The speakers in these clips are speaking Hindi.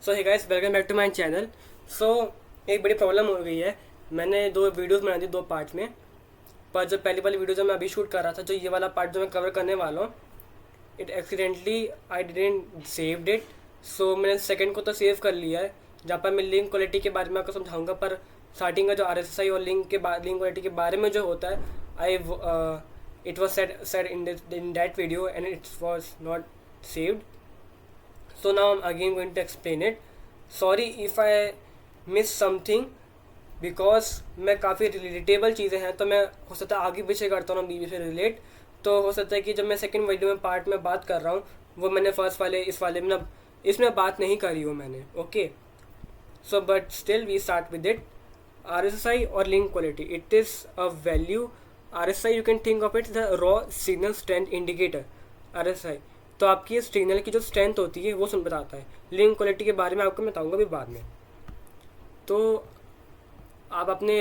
So hey guys, welcome back to my channel. So एक बड़ी प्रॉब्लम हो गई है। मैंने दो वीडियोस बना दी दो पार्ट में, पर जो पहली वाली वीडियो जो मैं अभी शूट कर रहा था, जो ये वाला पार्ट जो मैं कवर करने वाला हूँ, it accidentally I didn't saved it. So मैंने सेकंड को तो सेव कर लिया है, जहाँ पर मैं लिंक क्वालिटी के बारे में आपको समझाऊंगा। पर स्टार्टिंग का जो RSSI और लिंक क्वालिटी के बारे में जो होता है, I it was said in that video and it was not saved. So now I'm again going to explain it. Sorry if I miss something, because मैं काफ़ी रिलेटेबल चीज़ें हैं, तो मैं हो सकता है आगे पीछे करता हूँ बीवी से रिलेट। तो हो सकता है कि जब मैं सेकंड वीडियो में पार्ट में बात कर रहा हूँ, वो मैंने फर्स्ट वाले इस वाले में ना इसमें बात नहीं करी हूँ मैंने। Okay, so but still we start with it. RSSI और link quality, it is a value. RSSI you can think of it the raw signal strength indicator. RSSI तो आपकी सिग्नल की जो स्ट्रेंथ होती है वो सुन बताता है। लिंक क्वालिटी के बारे में आपको मैं बताऊंगा भी बाद में। तो आप अपने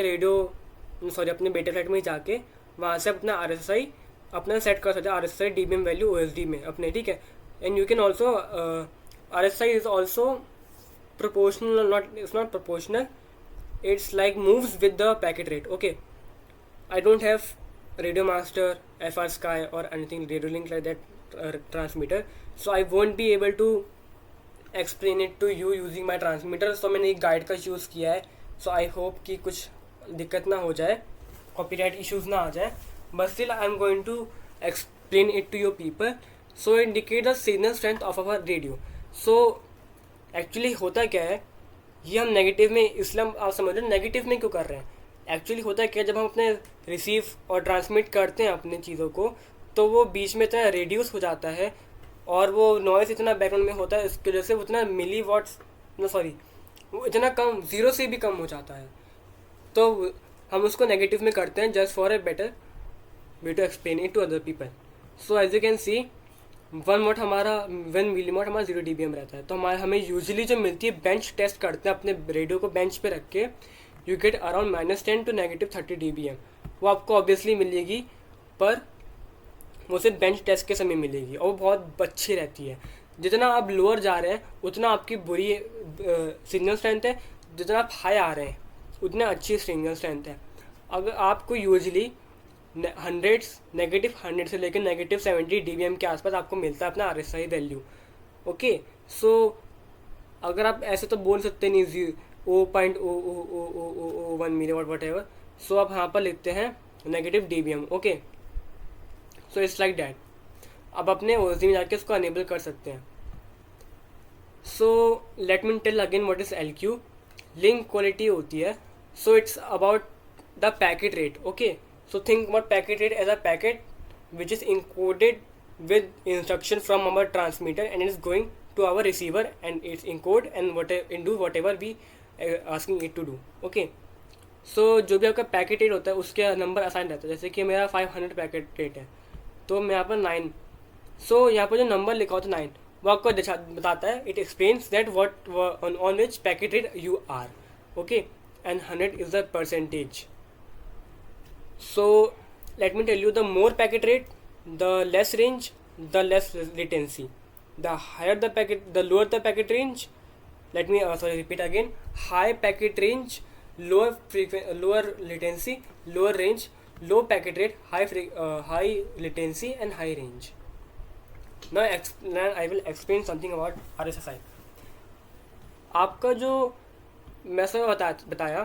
अपने बेटे फ्लैट में जाके वहाँ से अपना RSSI अपना सेट कर सकते हैं। RSSI DBM वैल्यू OSD में अपने, ठीक है। And you can also RSSI is also proportional, not proportional, it's like moves with the packet rate. Okay, I don't have Radio Master, FR Sky or anything Radio Link like that transmitter, so I won't be able to explain it to you using my transmitter. So मैंने एक गाइड का यूज़ किया है। So I hope कि कुछ दिक्कत ना हो जाए, copyright issues ना आ जाए, but still I am going to explain it to your people. So indicate the signal strength of our radio. So actually होता क्या है, ये हम नेगेटिव में, इसलिए आप समझ लो नेगेटिव में क्यों कर रहे हैं। एक्चुअली होता है क्या, जब हम अपने रिसीव और ट्रांसमिट करते हैं अपने चीज़ों को, तो वो बीच में इतना रेड्यूस हो जाता है और वो नॉइज़ इतना बैकग्राउंड में होता है, इसकी वजह से उतना मिली वॉट्स वो इतना कम, ज़ीरो से भी कम हो जाता है। तो हम उसको नेगेटिव में करते हैं just for a better way to explain it to other people. So as you can see, 1 milliwatt हमारा 0 dBm रहता है। तो हमें यूजली जो मिलती है, बेंच टेस्ट करते हैं अपने रेडियो को बेंच पे रख के, you get around -10 to -30 dBm। वो आपको ऑब्वियसली मिलेगी, पर वो सिर्फ बेंच टेस्ट के समय मिलेगी और वो बहुत अच्छी रहती है। जितना आप लोअर जा रहे हैं उतना आपकी बुरी सिग्नल स्ट्रेंथ है, जितना आप हाई आ रहे हैं उतना अच्छी सिग्नल स्ट्रेंथ है। अगर आपको यूजली -100 से लेकर -70 dBm के आसपास आपको मिलता है अपना RSSI वैल्यू। ओके, सो अगर आप ऐसे तो बोल सकते नहीं 0.00001 मिलीवाट वट एवर, सो आप यहाँ पर लिखते हैं negative dBm। Okay, so it's like that. अब अपने OSD में जाके उसको अनेबल कर सकते हैं। So let me tell again what is LQ। Link quality होती है, so it's about the packet rate. Okay, so think about packet rate as a packet which is encoded with instruction from our transmitter and it is going to our receiver and it's encode and do whatever we asking it to do. Okay, so जो भी आपका पैकेट रेट होता है उसके नंबर असाइन रहता है। जैसे कि मेरा 500 पैकेट रेट है, तो मैं यहाँ पर 9, सो यहाँ पर जो नंबर लिखा होता है 9, वो आपको बताता है, it explains that what on which packet rate you are. Okay, and 100 is the percentage. So let me tell you, the more packet rate, the less range, the less latency. The higher the packet, the lower the packet range. Let me repeat again. High packet range, lower latency, lower range, low packet rate, high latency and high range. Now I will explain something about RSSI. आपका जो मैंने बताया,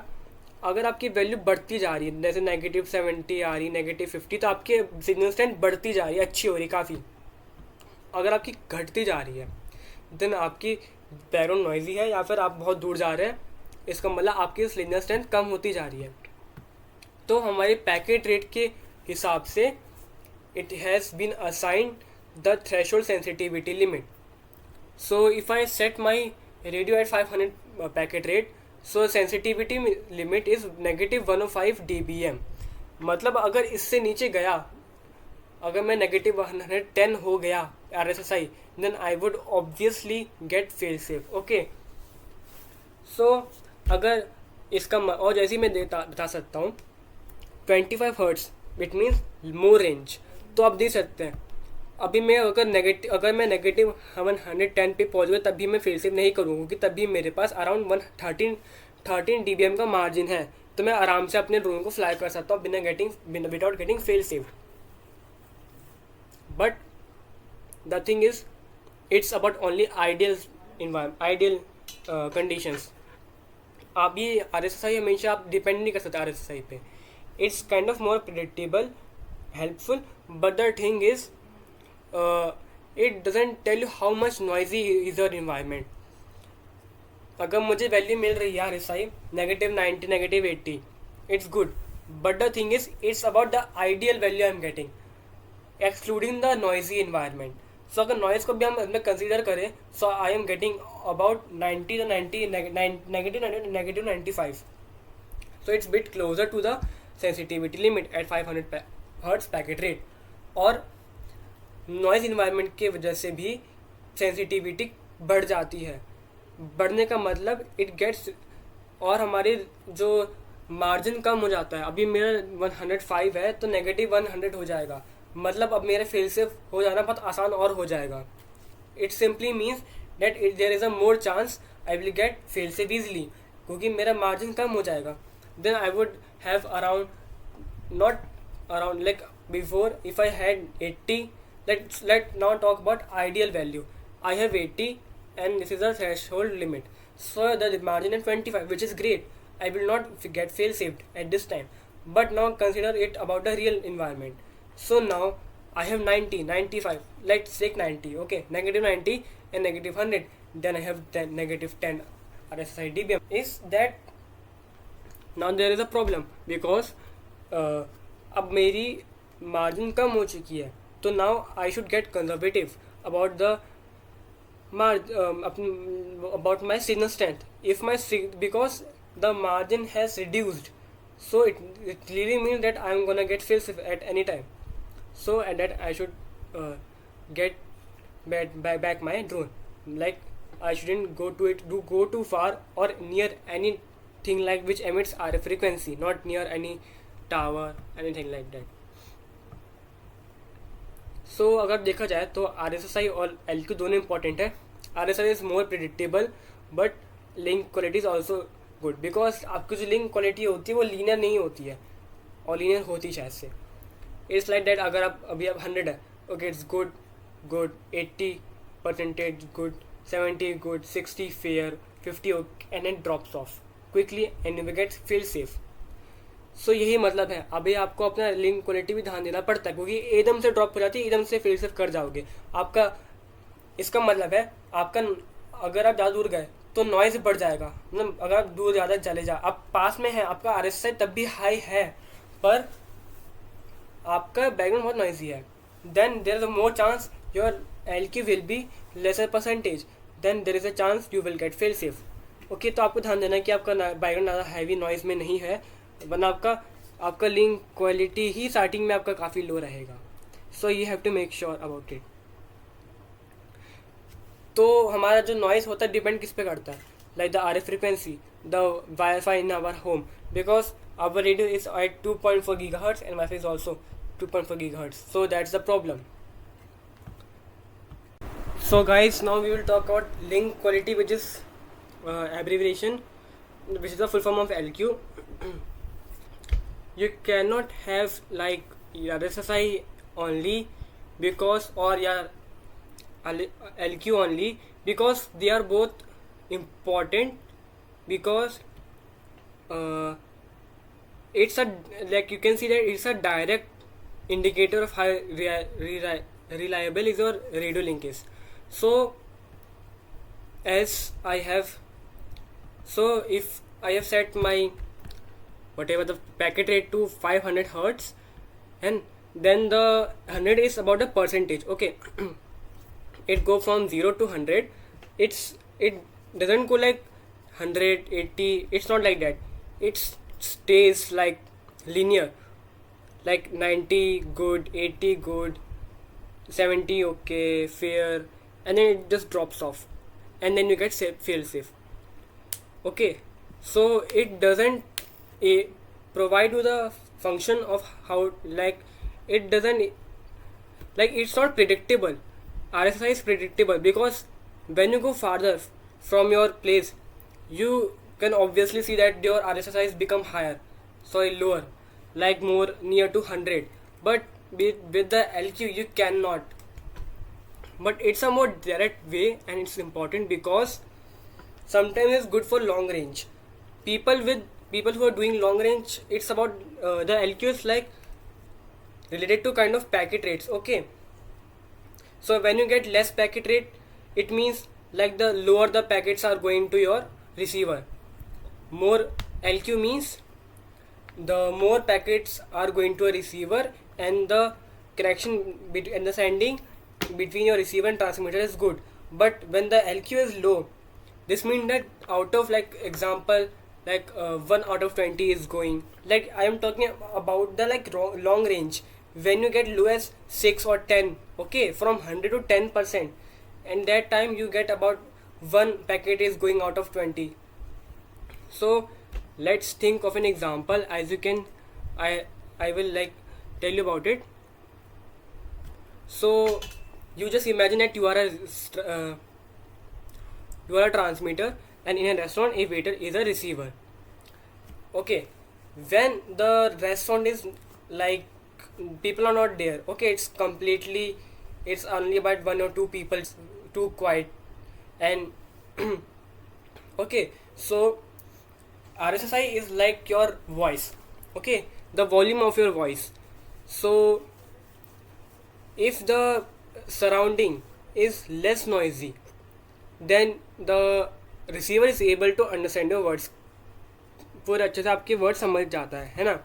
अगर आपकी वैल्यू बढ़ती जा रही है, जैसे -70 आ रही, -50, तो आपकी सिग्नल स्ट्रेंथ बढ़ती जा रही है, अच्छी हो रही काफ़ी। अगर आपकी घटती जा रही है, देन आपकी बैकग्राउंड नॉइजी है या फिर आप बहुत दूर जा रहे हैं, इसका मतलब आपकी सिग्नल स्ट्रेंथ कम होती जा रही है। तो हमारे पैकेट रेट के हिसाब से it has been assigned the threshold sensitivity limit. So if I set my radio at 500 packet rate, so sensitivity limit is -105 dBm। मतलब अगर इससे नीचे गया, अगर मैं -110 हो गया RSSI, then I would obviously get fail safe. Okay, so अगर इसका और जैसे मैं बता सकता हूँ 25 hertz, it means more range. तो आप देख सकते हैं अभी मैं अगर मैं नेगेटिव 110 पे पहुंच गया तब भी मैं फेल सेफ नहीं करूँगा, क्योंकि तब भी मेरे पास अराउंड 113 dBm का मार्जिन है, तो मैं आराम से अपने ड्रोन को फ्लाई कर सकता हूँ without getting fail safe. But the thing is it's about only ideal conditions. आप ये RSSI हमेशा आप डिपेंड नहीं कर सकते RSSI पे. It's kind of more predictable, helpful, but the thing is it doesn't tell you how much noisy is your environment. अगर मुझे वैल्यू मिल रही है RSI -90 -80, it's good, but the thing is it's about the ideal value I'm getting excluding the noisy environment. So अगर नॉइज को भी हम इसमें कंसीडर करें, so I am getting about 90 to 90 negative 95. So it's bit closer to the sensitivity limit at 500 Hz packet rate. और नॉइज इन्वायरमेंट की वजह से भी सेंसिटिविटी बढ़ जाती है. बढ़ने का मतलब इट गेट्स, और हमारे जो मार्जिन कम हो जाता है. अभी मेरा 105 है तो -100 हो जाएगा, मतलब अब मेरा फेल सेफ हो जाना बहुत आसान और हो जाएगा. It simply means that there is a more chance I will get fail safe easily, क्योंकि मेरा मार्जिन कम हो जाएगा. Then I would have around like before if I had 80. Let's now talk about ideal value. I have 80 and this is the threshold limit. So the margin is 25, which is great. I will not get fail saved at this time. But now consider it about the real environment. So now I have 90, 95. Let's take 90. Okay, -90 and -100. Then I have -10 RSSI dBm. Is that now there is a problem because अब मेरी मार्जिन कम हो चुकी है. तो now I should get conservative about about my signal strength. If because the margin has reduced, so it clearly means that I am gonna get fail safe at any time. So and that I should get back my drone. Like I shouldn't go too far or near anything like which emits RF frequency, not near any tower, anything like that. सो अगर देखा जाए तो RSSI और LQ दोनों इंपॉर्टेंट है. RSSI is more predictable but link quality is also good, because आपकी जो लिंक क्वालिटी होती है वो लीनियर नहीं होती है, और लीनियर होती शायद से. इट्स लाइक दैट अगर आप 100 है, okay it's good 80% good, 70 good, 60 fair, 50 and then drops off quickly and you get fail safe. So यही मतलब है. अभी आपको अपना लिंक क्वालिटी भी ध्यान देना पड़ता है, क्योंकि एकदम से ड्रॉप हो जाती है, एकदम से फेल सेफ कर जाओगे आपका. इसका मतलब है आपका अगर आप ज़्यादा दूर गए तो नॉइज़ बढ़ जाएगा. मतलब अगर आप दूर ज़्यादा चले जाए, आप पास में हैं, आपका RSSI तब भी हाई है पर आपका बैकग्राउंड बहुत नॉइजी है, then there is a more chance your LQ will be lesser percentage, then there is a chance you will get fail safe. Okay, तो आपको ध्यान देना कि आपका बैकग्राउंड ज़्यादा हैवी नॉइज़ में नहीं है, वरना आपका लिंक क्वालिटी ही स्टार्टिंग में आपका काफ़ी लो रहेगा. So you have to make sure about it. तो हमारा जो नॉइज़ होता है डिपेंड किस पे करता है, like the RF frequency, the wifi in our home, because our radio is at 2.4 GHz and Wi-Fi is also 2.4 GHz. So that's the problem. So guys, now we will talk about link quality, which is abbreviation, which is the full form of LQ. You cannot have like RSSI only because, or LQ only, because they are both important, because it's a, like you can see that it's a direct indicator of how reliable is your radio link is. So as I have, so if I have set my whatever the packet rate to 500 Hertz, and then the 100 is about the percentage, okay. It go from 0 to 100. It doesn't go like 100, 80. It's not like that. It stays like linear, like 90 good, 80 good, 70 okay, fair, and then it just drops off, and then you get fail safe. Okay, so it doesn't provide you the function of how, like, it doesn't like it's not predictable. RSSI is predictable because when you go farther from your place, you can obviously see that your RSSI has become higher, sorry lower, like more near to 100. But with the LQ you cannot. But it's a more direct way, and it's important because sometimes it's good for long range. People who are doing long range, it's about the LQ is like related to kind of packet rates. Okay, so when you get less packet rate, it means like the lower the packets are going to your receiver. More LQ means the more packets are going to a receiver, and the connection and the sending between your receiver and transmitter is good. But when the LQ is low, this means that out of like example, like 1 out of 20 is going, like I am talking about the like long range, when you get low as 6 or 10, okay, from 100 to 10%, and that time you get about 1 packet is going out of 20. So let's think of an example. As you can, I will like tell you about it. So you just imagine that you are a transmitter, and in a restaurant a waiter is a receiver. Okay, when the restaurant is like people are not there, okay, it's only about 1 or 2 people, too quiet, and okay, so RSSI is like your voice, okay, the volume of your voice. So if the surrounding is less noisy, then the receiver is able to understand your words. पूरे अच्छे से आपके वर्ड समझ जाता है ना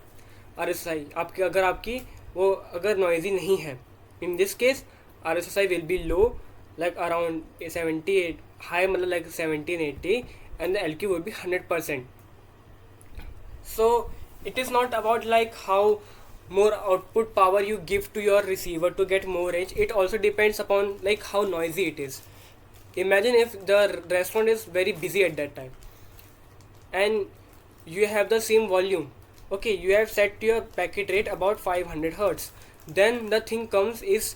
RSSI आपकी, आपकी वो अगर नॉइजी नहीं है. In this case RSSI will be low, like around 78, high मतलब like 17-80, and the LQ would be 100%. So it is not about like how more output power you give to your receiver to get more range. It also depends upon like how noisy it is. Imagine if the restaurant is very busy at that time, and you have the same volume. Okay, you have set your packet rate about 500 hertz. Then the thing comes is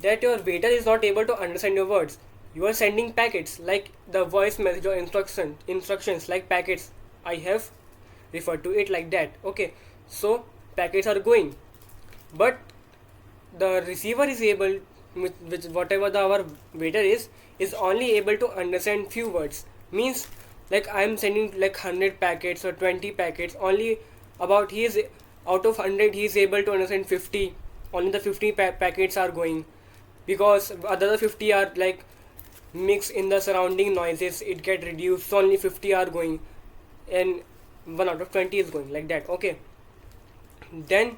that your waiter is not able to understand your words. You are sending packets like the voice message or instructions like packets. I have referred to it like that. Okay, so packets are going, but the receiver is able, with whatever our waiter is only able to understand few words. Means like I am sending like 100 packets or 20 packets, only about he is out of 100 he is able to understand 50. Only the 50 packets are going, because other 50 are like mixed in the surrounding noises, it get reduced, so only 50 are going, and 1 out of 20 is going, like that. Okay, then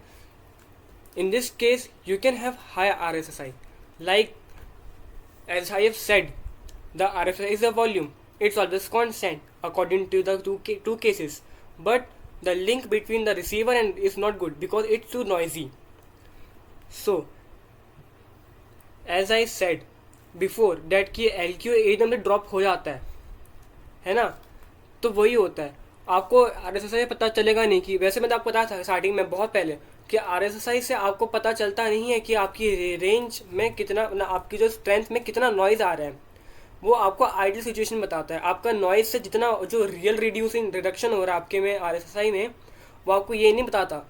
in this case you can have high RSSI. Like as I have said, the RSSI is a volume, it's always constant according to the two cases, but the link between the receiver and is not good because it's too noisy. So as I said before that कि LQ एकदम से ड्रॉप हो जाता है ना, तो वही होता है. आपको RSSI पता चलेगा नहीं कि, वैसे मैंने आपको बताया था स्टार्टिंग में बहुत पहले कि RSSI से आपको पता चलता नहीं है कि आपकी रेंज में कितना, आपकी जो स्ट्रेंथ में कितना नॉइज़ आ रहा है. वो आपको आइडियल सिचुएशन बताता है. आपका नॉइज़ से जितना जो रियल रिडक्शन हो रहा है आपके में RSSI में, वो आपको ये नहीं बताता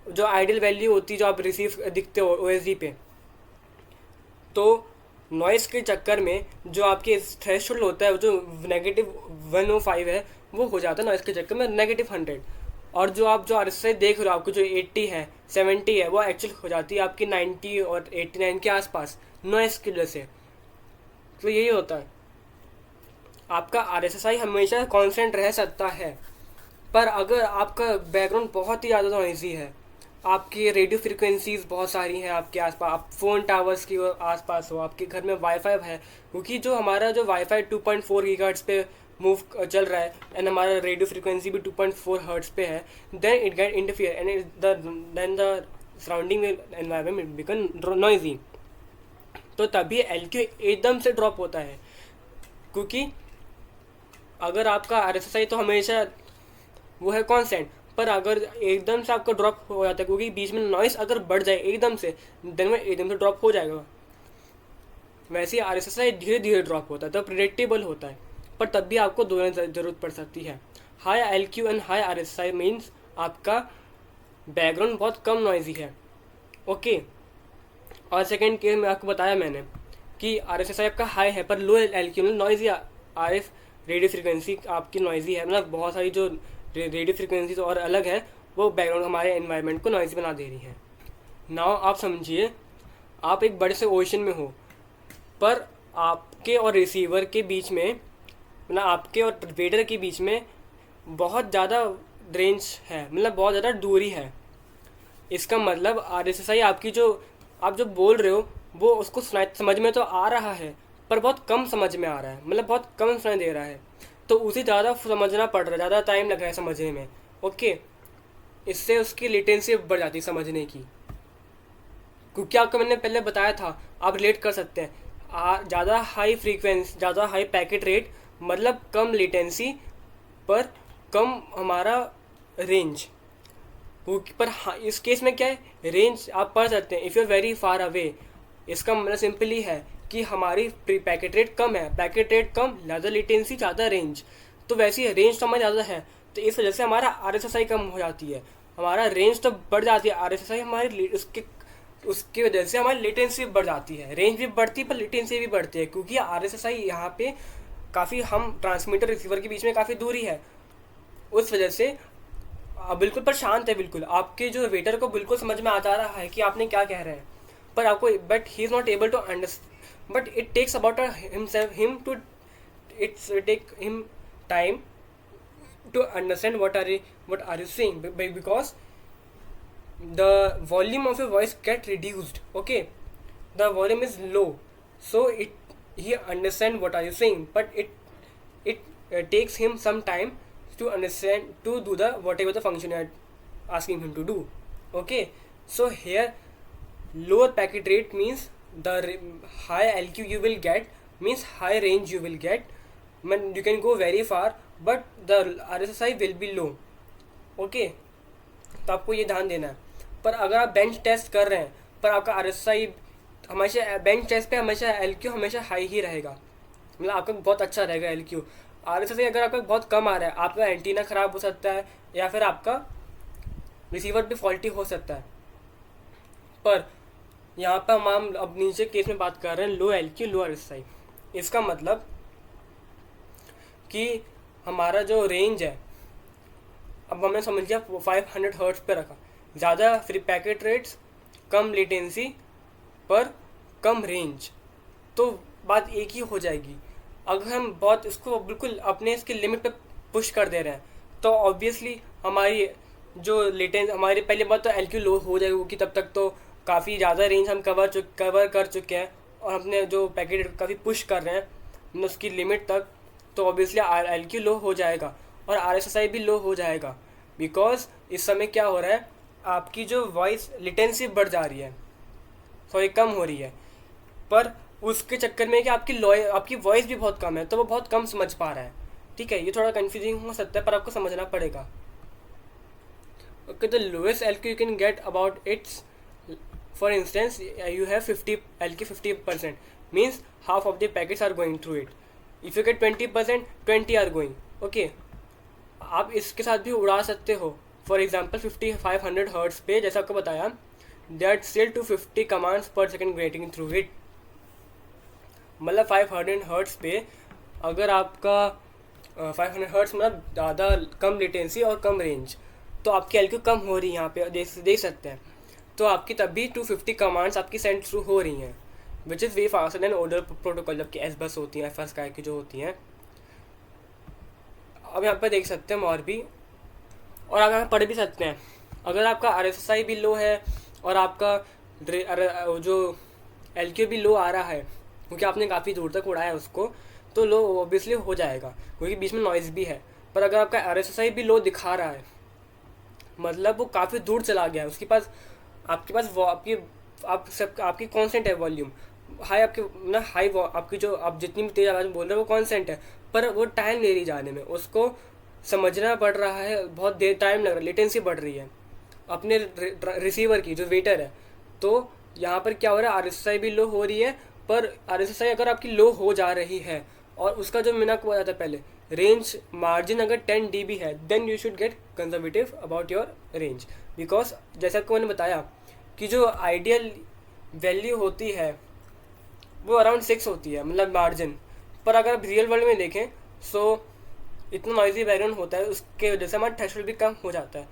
जो आइडियल वैल्यू होती है जो आप रिसीव दिखते हो OSD पे. तो नॉइज़ के चक्कर में जो आपके थ्रेशोल्ड होता है जो -105 है, वो हो जाता है नॉइज़ के चक्कर में -100. और जो आप जो RSSI देख रहे हो आपको जो 80 है 70 है, वो एक्चुअल हो जाती है आपकी 90 और 89 के आसपास नॉइज़ की वजह से. तो यही होता है. आपका RSSI हमेशा कांस्टेंट रह सकता है, पर अगर आपका बैकग्राउंड बहुत ही ज़्यादा नॉइज़ी है, आपकी रेडियो फ्रिक्वेंसीज बहुत सारी हैं आपके आसपास, आप फ़ोन टावर्स के आसपास हो, आपके घर में वाईफाई है, क्योंकि जो हमारा जो वाईफाई 2.4 गीगाहर्ट्ज़ पे मूव चल रहा है, एंड हमारा रेडियो फ्रिक्वेंसी भी 2.4 हर्ट्ज़ पे है, then it get interfere and then the surrounding environment become noisy. तो तभी LQ एकदम से ड्रॉप होता है, क्योंकि अगर आपका RSSI तो हमेशा वो है कांस्टेंट, पर अगर एकदम से आपका ड्रॉप हो जाता है, क्योंकि बीच में नॉइस अगर बढ़ जाए एकदम से, देन वो एकदम से ड्रॉप हो जाएगा। वैसे ही RSSI धीरे धीरे ड्रॉप होता है, तो प्रिडिक्टेबल होता है, पर तब भी आपको दोनों ज़रूरत पड़ सकती है। High LQ and high RSSI means आपका बैकग्राउंड बहुत कम नॉइजी है, ओके। और सेकेंड केस में आपको बताया मैंने कि RSSI आपका हाई है पर लो LQ में नॉइजी RF रेडियो फ्रिक्वेंसी आपकी नॉइजी है, मतलब बहुत सारी जो रेडियो फ्रिक्वेंसी और अलग है वो बैकग्राउंड हमारे एनवायरनमेंट को नॉइजी बना दे रही है। नाउ आप समझिए, आप एक बड़े से ओशन में हो, पर आपके और रिसीवर के बीच में, मतलब आपके और वेटर के बीच में बहुत ज़्यादा रेंज है, मतलब बहुत ज़्यादा दूरी है। इसका मतलब RSSI आपकी जो आप जो बोल रहे हो वो उसको समझ में तो आ रहा है, पर बहुत कम समझ में आ रहा है, मतलब बहुत कम सुनाई दे रहा है, तो उसे ज़्यादा समझना पड़ रहा है, ज़्यादा टाइम लग रहा है समझने में, ओके। इससे उसकी लेटेंसी बढ़ जाती है समझने की, क्योंकि आपको मैंने पहले बताया था, आप रिलेट कर सकते हैं। ज़्यादा हाई फ्रीक्वेंसी, ज़्यादा हाई पैकेट रेट मतलब कम लेटेंसी पर कम हमारा रेंज। पर हाँ, इस केस में क्या है, रेंज आप पढ़ सकते हैं if you are very far away. इसका मतलब सिंपली है कि हमारी पैकेट रेट कम है, पैकेट रेट कम, ज़्यादा लेटेंसी, ज़्यादा रेंज, तो वैसे ही रेंज तो हमारी ज़्यादा है, तो इस वजह से हमारा RSSI कम हो जाती है, हमारा रेंज तो बढ़ जाती है, RSSI हमारी उसकी वजह से हमारी लेटेंसी भी बढ़ जाती है, रेंज भी बढ़ती है पर लेटेंसी भी बढ़ती है, क्योंकि RSSI यहाँ पे काफ़ी हम ट्रांसमीटर रिसीवर के बीच में काफ़ी दूरी है, उस वजह से बिल्कुल पर शांत है, बिल्कुल आपके जो वेटर को बिल्कुल समझ में आ जा रहा है कि आपने क्या कह रहे हैं, पर आपको but he is not able to understand, but it takes about him to its take him time to understand what are you saying, because the volume of your voice get reduced, okay, the volume is low, so he understand what are you saying, but it takes him some time to understand, to do the whatever the function you are asking him to do, okay. So here lower packet rate means the high LQ you will get, means high range you will get, when you can go very far, but the RSSI will be low, okay. तो आपको ये ध्यान देना है। पर अगर आप बेंच टेस्ट कर रहे हैं पर आपका RSSI हमेशा बेंच टेस्ट पे हमेशा LQ हमेशा हाई ही रहेगा, मतलब आपका बहुत अच्छा रहेगा LQ। RSSI अगर आपका बहुत कम आ रहा है, आपका एंटीना ख़राब हो सकता है या फिर आपका रिसीवर भी फॉल्टी हो सकता है। पर यहाँ पर हम अब नीचे केस में बात कर रहे हैं लो LQ लो RSSI। इसका मतलब कि हमारा जो रेंज है, अब हमने समझ लिया 500 हर्ट्ज पे रखा, ज़्यादा फ्री पैकेट रेट्स, कम लेटेंसी पर कम रेंज, तो बात एक ही हो जाएगी। अगर हम बहुत इसको बिल्कुल अपने इसके लिमिट पे पुश कर दे रहे हैं तो ऑब्वियसली हमारी जो लेटेंस, हमारी पहले बात तो LQ लो हो जाएगी, क्योंकि तब तक तो काफ़ी ज़्यादा रेंज हम कवर कर चुके हैं और अपने जो पैकेट काफ़ी पुश कर रहे हैं उसकी लिमिट तक, तो ऑब्वियसली LQ लो हो जाएगा और RSSI भी लो हो जाएगा, बिकॉज इस समय क्या हो रहा है, आपकी जो वॉइस लेटेंसी बढ़ जा रही है, सॉरी कम हो रही है, पर उसके चक्कर में कि आपकी वॉइस भी बहुत कम है, तो वो बहुत कम समझ पा रहा है, ठीक है। ये थोड़ा कंफ्यूजिंग हो सकता है पर आपको समझना पड़ेगा, okay. The lowest LQ you can get about its, for instance you have 50 LQ 50%, means half of the packets are going through it, if you get 20%, 20 are going, okay. आप इसके साथ भी उड़ा सकते हो, फॉर एग्जाम्पल 500 हर्ट्स पे, जैसा आपको बताया, दैट स्टिल 250 कमांड्स पर सेकेंड गेटिंग थ्रू इट, मतलब 500 हर्ट्स पे अगर आपका 500 हर्ट्स मतलब ज़्यादा कम लेटेंसी और कम रेंज, तो आपकी LQ कम हो रही है, यहाँ पे देख सकते हैं, तो आपकी तब भी 250 कमांड्स आपकी सेंड थ्रू हो रही हैं, which is way faster than older protocol, जबकि S बस होती हैं, FR स्काई की जो होती हैं। अब यहाँ पर देख सकते हैं और भी, और आप यहाँ पढ़ भी सकते हैं, अगर आपका RSSI भी लो है और आपका जो LQ भी लो आ रहा है, क्योंकि आपने काफ़ी दूर तक उड़ाया है उसको, तो लो ऑब्वियसली हो जाएगा, क्योंकि बीच में नॉइज़ भी है। पर अगर आपका RSSI भी लो दिखा रहा है, मतलब वो काफ़ी दूर चला गया है, उसके पास आपके पास वो आपकी कॉन्स्टेंट है वॉल्यूम हाई, आपकी ना आपकी जो आप जितनी भी तेज़ आवाज़ में बोल रहे हो वो कॉन्स्टेंट है, पर वो टाइम ले रही जाने में, उसको समझना पड़ रहा है, बहुत देर टाइम लग रहा है, लेटेंसी बढ़ रही है अपने रिसीवर की, जो वेटर है। तो यहाँ पर क्या हो रहा है, RSSI भी लो हो रही है, पर RSSI अगर आपकी लो हो जा रही है और उसका जो मैंने आपको बताया था पहले, रेंज मार्जिन अगर 10 dB है, then you should get conservative about your range. Because जैसा आपको मैंने बताया कि जो आइडियल वैल्यू होती है वो अराउंड 6 होती है, मतलब मार्जिन। पर अगर आप रियल वर्ल्ड में देखें सो इतना नॉइजी बैकग्राउंड होता है, उसके वजह से हमारा थ्रेशोल्ड भी कम हो जाता है।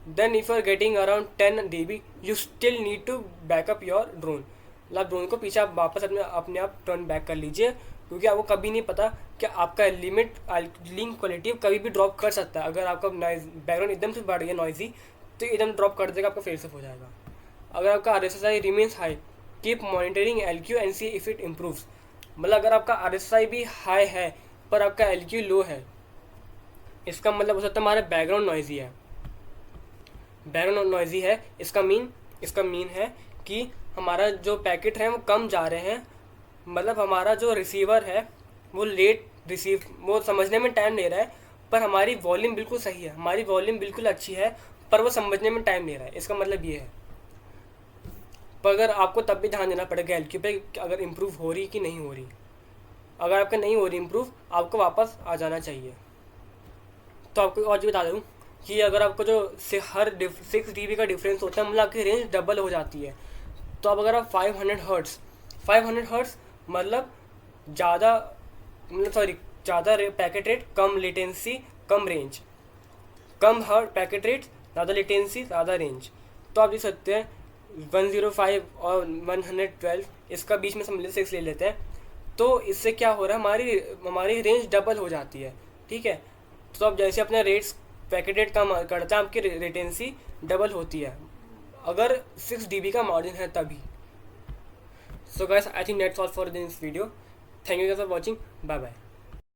Then if you are getting around 10 dB, you still need to back up your drone. मतलब ड्रोन को पीछे आप वापस अपने आप टर्न बैक कर लीजिए, क्योंकि आपको कभी नहीं पता कि आपका लिंक क्वालिटी कभी भी ड्रॉप कर सकता है। अगर आपका बैकग्राउंड एकदम से बढ़ गया नॉइजी, तो एकदम ड्रॉप कर देगा, आपका फेल सेफ हो जाएगा। अगर आपका RSSI remains high, keep monitoring LQ and see if it improves. मतलब अगर आपका RSSI भी हाई है पर आपका LQ लो है, इसका मतलब हो सकता है हमारा बैकग्राउंड नॉइजी है। बैकग्राउंड नॉइजी है, इसका मीन है कि हमारा जो पैकेट है वो कम जा रहे हैं, मतलब हमारा जो रिसीवर है वो लेट रिसीव, वो समझने में टाइम ले रहा है, पर हमारी वॉल्यूम बिल्कुल सही है, हमारी वॉल्यूम बिल्कुल अच्छी है, पर वो समझने में टाइम ले रहा है। इसका मतलब ये है। पर अगर आपको तब भी ध्यान देना पड़ेगा LQ पे, अगर इम्प्रूव हो रही कि नहीं हो रही। अगर आपका नहीं हो रही इम्प्रूव, आपको वापस आ जाना चाहिए। तो आपको और भी बता दूँ कि अगर आपको जो हर 6 dB का डिफरेंस होता है, मतलब आपकी रेंज डबल हो जाती है। तो अब अगर आप 500 हर्ट्स मतलब ज़्यादा, मतलब ज़्यादा पैकेट रेट, कम लेटेंसी, कम रेंज, कम पैकेट रेट, ज़्यादा लेटेंसी, ज़्यादा रेंज। तो आप देख सकते हैं 105 और 112, इसका बीच में समझ 6 ले लेते हैं। तो इससे क्या हो रहा है, हमारी रेंज डबल हो जाती है, ठीक है। तो अब जैसे अपने रेट्स पैकेट रेट कम करता है, आपकी लेटेंसी डबल होती है, अगर 6 dB का मार्जिन है तभी। So guys, I think that's all for this video. Thank you guys for watching. Bye bye.